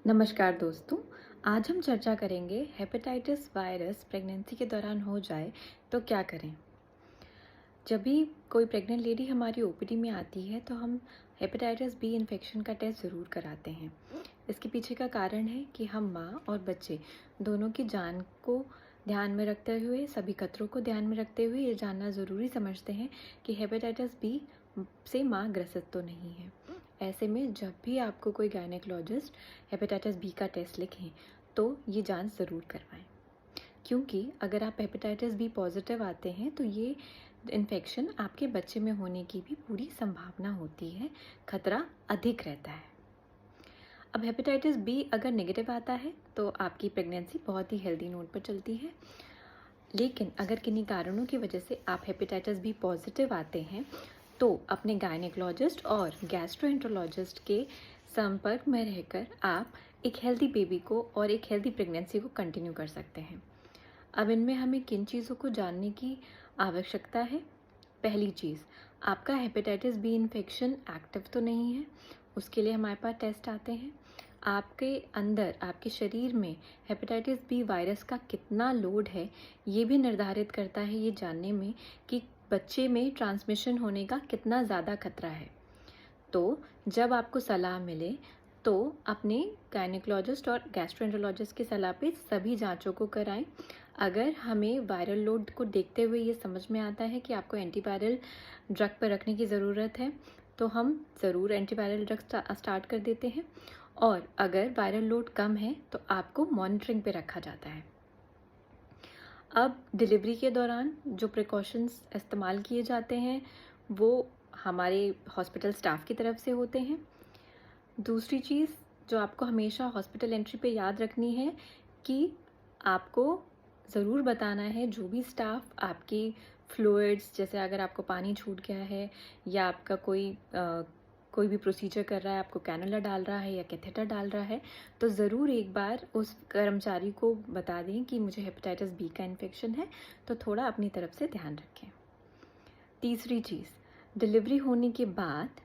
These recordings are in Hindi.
नमस्कार दोस्तों। आज हम चर्चा करेंगे हेपेटाइटिस वायरस प्रेगनेंसी के दौरान हो जाए तो क्या करें। जब भी कोई प्रेग्नेंट लेडी हमारी ओपीडी में आती है तो हम हेपेटाइटिस बी इन्फेक्शन का टेस्ट ज़रूर कराते हैं। इसके पीछे का कारण है कि हम माँ और बच्चे दोनों की जान को ध्यान में रखते हुए, सभी खतरों को ध्यान में रखते हुए ये जानना ज़रूरी समझते हैं कि हेपेटाइटिस बी से माँ ग्रसित तो नहीं है। ऐसे में जब भी आपको कोई गायनेकोलॉजिस्ट हेपेटाइटिस बी का टेस्ट लिखें तो ये जांच ज़रूर करवाएं, क्योंकि अगर आप हेपेटाइटिस बी पॉजिटिव आते हैं तो ये इन्फेक्शन आपके बच्चे में होने की भी पूरी संभावना होती है, खतरा अधिक रहता है। अब हेपेटाइटिस बी अगर नेगेटिव आता है तो आपकी प्रेगनेंसी बहुत ही हेल्दी नोट पर चलती है, लेकिन अगर किन्हीं कारणों की वजह से आप हेपेटाइटिस बी पॉजिटिव आते हैं तो अपने गायनेकोलॉजिस्ट और गैस्ट्रोएंटरोलॉजिस्ट के संपर्क में रहकर आप एक हेल्दी बेबी को और एक हेल्दी प्रेगनेंसी को कंटिन्यू कर सकते हैं। अब इनमें हमें किन चीज़ों को जानने की आवश्यकता है। पहली चीज़, आपका हेपेटाइटिस बी इन्फेक्शन एक्टिव तो नहीं है। उसके लिए हमारे पास टेस्ट आते हैं। आपके अंदर, आपके शरीर में हेपेटाइटिस बी वायरस का कितना लोड है ये भी निर्धारित करता है ये जानने में कि बच्चे में ट्रांसमिशन होने का कितना ज़्यादा खतरा है। तो जब आपको सलाह मिले तो अपने गायनेकोलॉजिस्ट और गैस्ट्रोएंटरोलॉजिस्ट की सलाह पे सभी जांचों को कराएं। अगर हमें वायरल लोड को देखते हुए ये समझ में आता है कि आपको एंटीवायरल ड्रग पर रखने की ज़रूरत है तो हम ज़रूर एंटीवायरल ड्रग स्टार्ट कर देते हैं, और अगर वायरल लोड कम है तो आपको मॉनिटरिंग पे रखा जाता है। अब डिलीवरी के दौरान जो प्रिकॉशंस इस्तेमाल किए जाते हैं वो हमारे हॉस्पिटल स्टाफ की तरफ से होते हैं। दूसरी चीज़ जो आपको हमेशा हॉस्पिटल एंट्री पे याद रखनी है कि आपको ज़रूर बताना है जो भी स्टाफ आपकी फ्लूइड्स, जैसे अगर आपको पानी छूट गया है या आपका कोई भी प्रोसीजर कर रहा है, आपको कैनुला डाल रहा है या कैथेटर डाल रहा है, तो ज़रूर एक बार उस कर्मचारी को बता दें कि मुझे हेपेटाइटिस बी का इन्फेक्शन है, तो थोड़ा अपनी तरफ से ध्यान रखें। तीसरी चीज़, डिलीवरी होने के बाद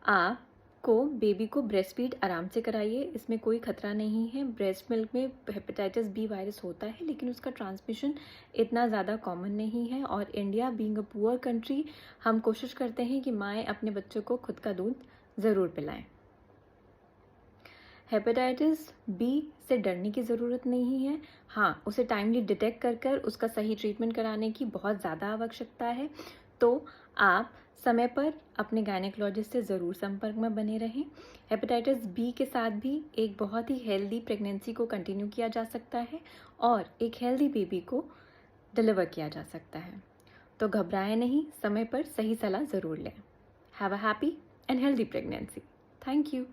आपको बेबी को ब्रेस्ट फीड आराम से कराइए। इसमें कोई खतरा नहीं है। ब्रेस्ट मिल्क में हेपेटाइटिस बी वायरस होता है, लेकिन उसका ट्रांसमिशन इतना ज़्यादा कॉमन नहीं है, और India being a poor country हम कोशिश करते हैं कि माएँ अपने बच्चों को खुद का दूध ज़रूर पिलाएं। हेपेटाइटिस बी से डरने की ज़रूरत नहीं है। हाँ, उसे टाइमली डिटेक्ट कर उसका सही ट्रीटमेंट कराने की बहुत ज़्यादा आवश्यकता है। तो आप समय पर अपने गायनेकोलॉजिस्ट से ज़रूर संपर्क में बने रहें। हेपेटाइटिस बी के साथ भी एक बहुत ही हेल्दी प्रेगनेंसी को कंटिन्यू किया जा सकता है और एक हेल्दी बेबी को डिलीवर किया जा सकता है। तो घबराएं नहीं, समय पर सही सलाह ज़रूर लें। Have a happy and healthy pregnancy. Thank you.